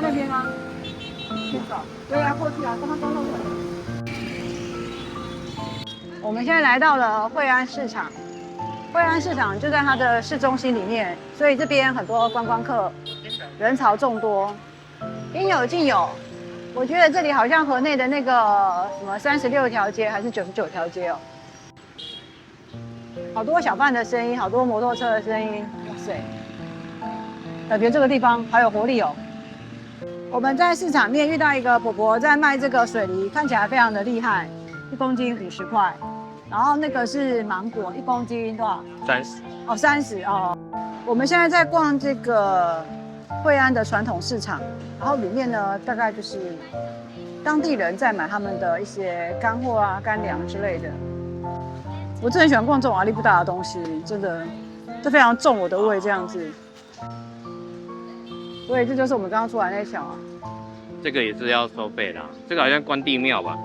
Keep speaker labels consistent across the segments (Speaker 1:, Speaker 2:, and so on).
Speaker 1: 那边啊，去走。对啊，过去啊，刚刚路口。我们现在来到了惠安市场，惠安市场就在它的市中心里面，所以这边很多观光客，人潮众多，应有尽有。我觉得这里好像河内的那个什么36条街还是99条街哦，好多小贩的声音，好多摩托车的声音，哇塞，感觉这个地方好有活力哦。我们在市场面遇到一个婆婆在卖这个水梨，看起来非常的厉害，1公斤50块。然后那个是芒果，1公斤多少
Speaker 2: ？30。
Speaker 1: 哦，30哦。我们现在在逛这个惠安的传统市场，然后里面呢大概就是当地人在买他们的一些干货啊、干粮之类的。我真的很喜欢逛这种阿里不达的东西，真的，这非常重我的胃这样子。所以这就是我们刚刚出来那条啊。
Speaker 2: 这个也是要收费的，这个好像关帝庙吧？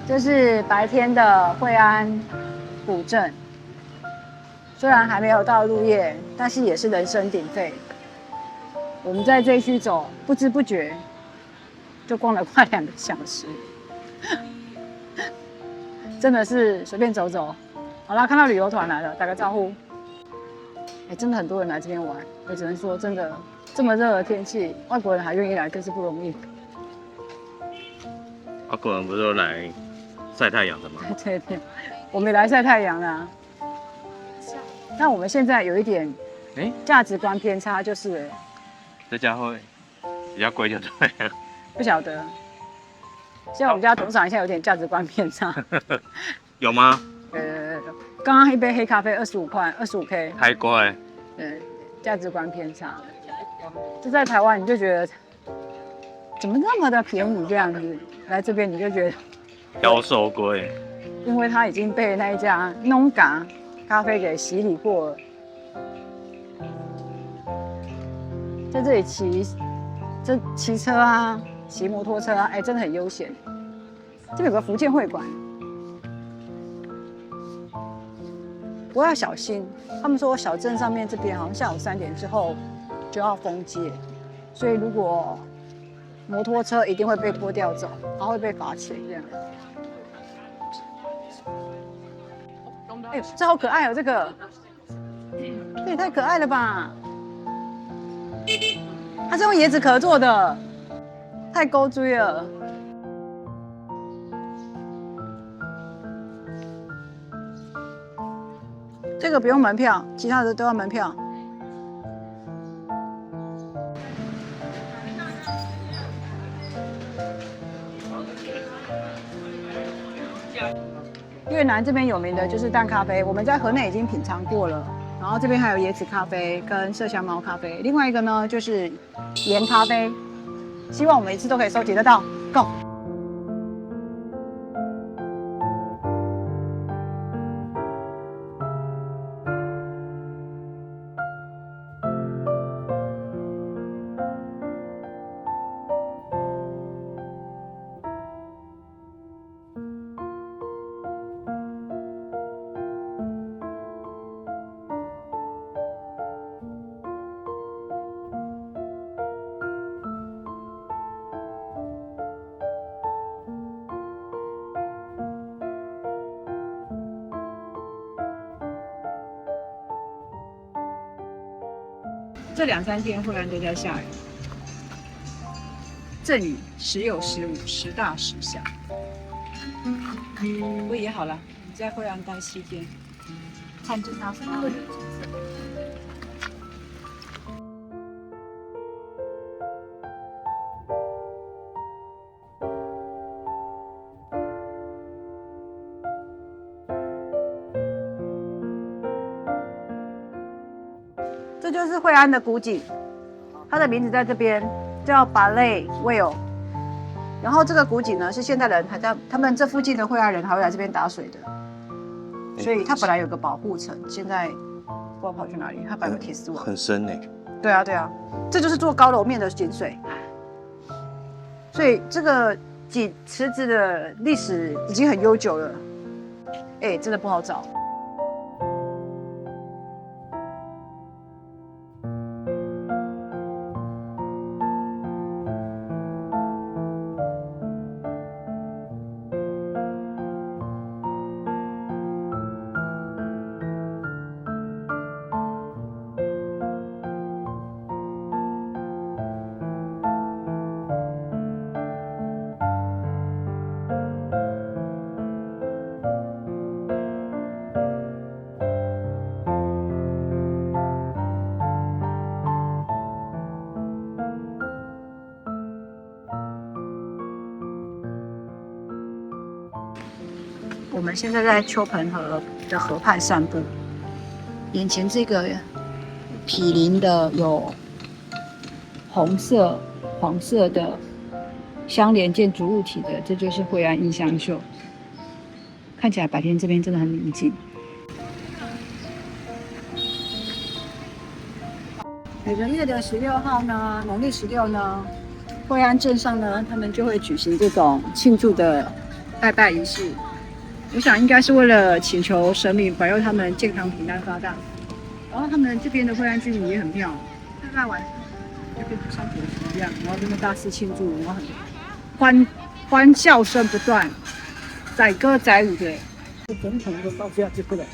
Speaker 1: 这是白天的惠安古镇，虽然还没有到入夜，但是也是人声鼎沸。我们在这一区走，不知不觉就逛了快2个小时，真的是随便走走。好啦，看到旅游团来了，打个招呼。哎，真的很多人来这边玩，我只能说，真的这么热的天气，外国人还愿意来，更是不容易。
Speaker 2: 外国人不是都来晒太阳的吗？
Speaker 1: 对对，我们也来晒太阳啦。那我们现在有一点价值观偏差，就是
Speaker 2: 这家会比较贵就对了。
Speaker 1: 不晓得。现在我们家董事长现在有点价值观偏差。
Speaker 2: 有吗？
Speaker 1: 刚刚一杯黑咖啡25块，25K。
Speaker 2: 太贵。
Speaker 1: 价值观偏差。就在台湾你就觉得怎么那么的便宜这样子，来这边你就觉得
Speaker 2: 妖兽贵，
Speaker 1: 因为它已经被那一家农咖咖啡给洗礼过了。在这里骑车啊，骑摩托车啊，哎，真的很悠闲。这边有个福建会馆，不过要小心。他们说小镇上面这边好像下午3点之后就要封街，所以如果摩托车一定会被拖吊走，然后会被罚钱这样。哎呦，这好可爱哦，这个，这也太可爱了吧！它是用椰子壳做的，太勾追了。这个不用门票，其他的都要门票。越南这边有名的就是淡咖啡，我们在河内已经品尝过了。然后这边还有椰子咖啡跟麝香猫咖啡，另外一个呢就是盐咖啡。希望我们一次都可以收集得到。Go！这2、3天忽然都在下雨，阵雨时有时无，时大时小。不过也好了，你在惠安待7天，看着它丰润的景色。这就是惠安的古井，它的名字在这边叫Ballet Well。然后这个古井呢，是现代人还在他们这附近的惠安人还会来这边打水的，所以它本来有个保护层，现在不知道跑去哪里，它摆个铁丝网。
Speaker 2: 很深呢。对
Speaker 1: 啊，这就是做高楼面的井水，所以这个池子的历史已经很悠久了。哎，真的不好找。我们现在在秋盆河的河畔散步，眼前这个毗邻的有红色、黄色的相连建筑物体的，这就是惠安印象秀。看起来白天这边真的很宁静。每个月的16号呢，农历16呢，惠安镇上呢，他们就会举行这种庆祝的拜拜仪式。我想应该是为了请求神明保佑他们健康平安发大。然后他们这边的惠安居民也很妙，拜拜完就跟像国旗一样，然后这边大肆庆祝，然后很欢笑声不断，载歌载舞的，整场都到这样就不了。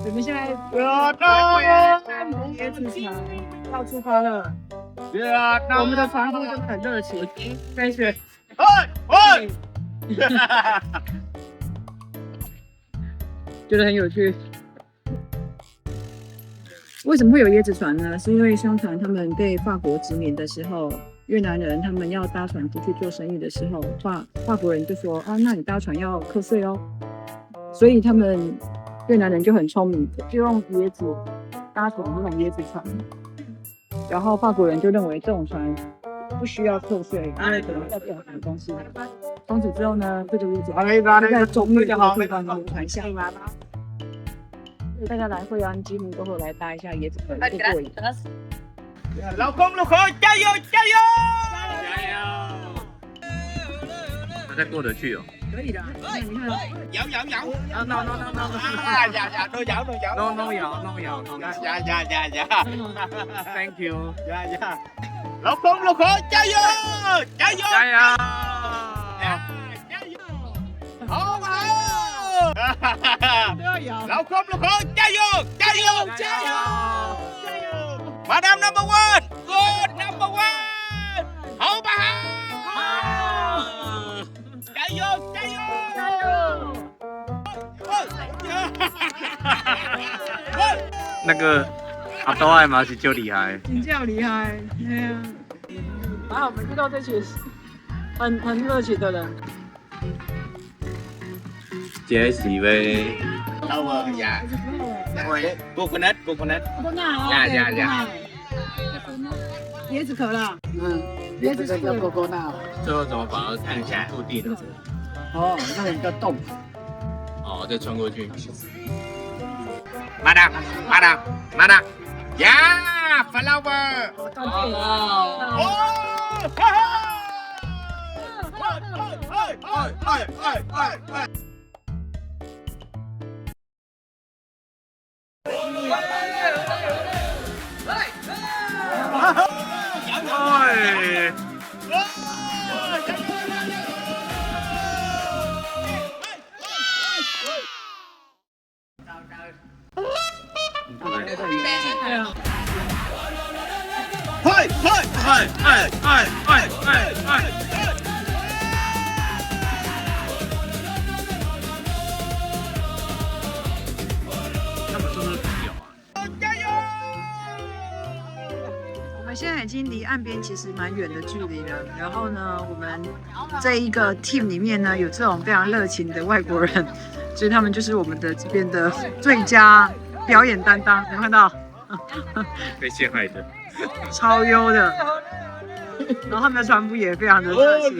Speaker 1: 我们现在椰子船要出发了，我们的船夫就很热情，飞雪，觉得很有趣。为什么会有椰子船呢？是因为相传他们被法国殖民的时候，越南人他们要搭船出去做生意的时候，法国人就说啊，那你搭船要课税哦，所以他们越南人就很聪明，就用椰子搭成这种椰子船，然后法国人就认为这种船不需要课税，因为可能代表什么东西。从此之后呢，这个椰子就在中越的地方流传下来。大家来惠安几乎都会来搭一下椰子船，不过瘾。
Speaker 3: 老公，加油，加油！
Speaker 2: 加油！他再过得去哦。
Speaker 1: 可以的，你看，
Speaker 3: 摇。
Speaker 2: No，
Speaker 3: 呀，都摇。
Speaker 2: No 摇。
Speaker 3: 呀。
Speaker 2: Thank you。
Speaker 3: 呀。老公，加油！
Speaker 2: 加油！
Speaker 3: 好不好？老公，加油！Madam number one， good number one， 好不好？加油！
Speaker 2: 那个阿多爱嘛是就厉害，
Speaker 1: 你叫厉害，对呀。还好我们遇到这群很热情的人。
Speaker 2: 这是呗。
Speaker 3: 呀。coconut。呀。
Speaker 1: 椰子壳啦，椰子壳叫coconut。
Speaker 2: 最后怎么把它看起来固定的？
Speaker 1: 哦，那个叫洞。
Speaker 2: 哦，再穿过去。
Speaker 3: Madam， 呀 ，flower。
Speaker 2: 他们是不是朋友啊？
Speaker 1: 现在已经离岸边其实蛮远的距离了。然后呢，我们这一个 team 里面呢，有这种非常热情的外国人，所以他们就是我们的这边的最佳表演担当。有看到？
Speaker 2: 被陷害的。
Speaker 1: 超优的。然后他们的船夫也非常的热情。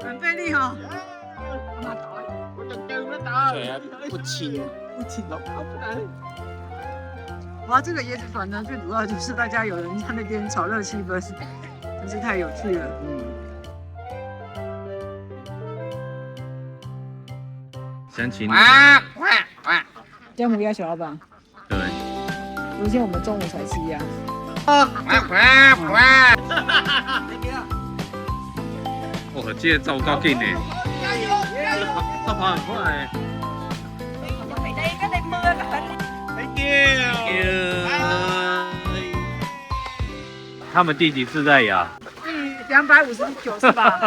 Speaker 1: 很费力哦。
Speaker 2: 不轻。
Speaker 1: 哇，这个椰子船呢，最主要就是大家有人在那边炒热气氛，真是太有趣了。
Speaker 2: 详情。
Speaker 1: 姜母鸭小老板，
Speaker 2: 对。
Speaker 1: 昨天我们中午才吃鸭。
Speaker 2: 哇，这个走够紧呢。他跑很快欸。Thank you。他们第几次在养？
Speaker 1: 第259是吧？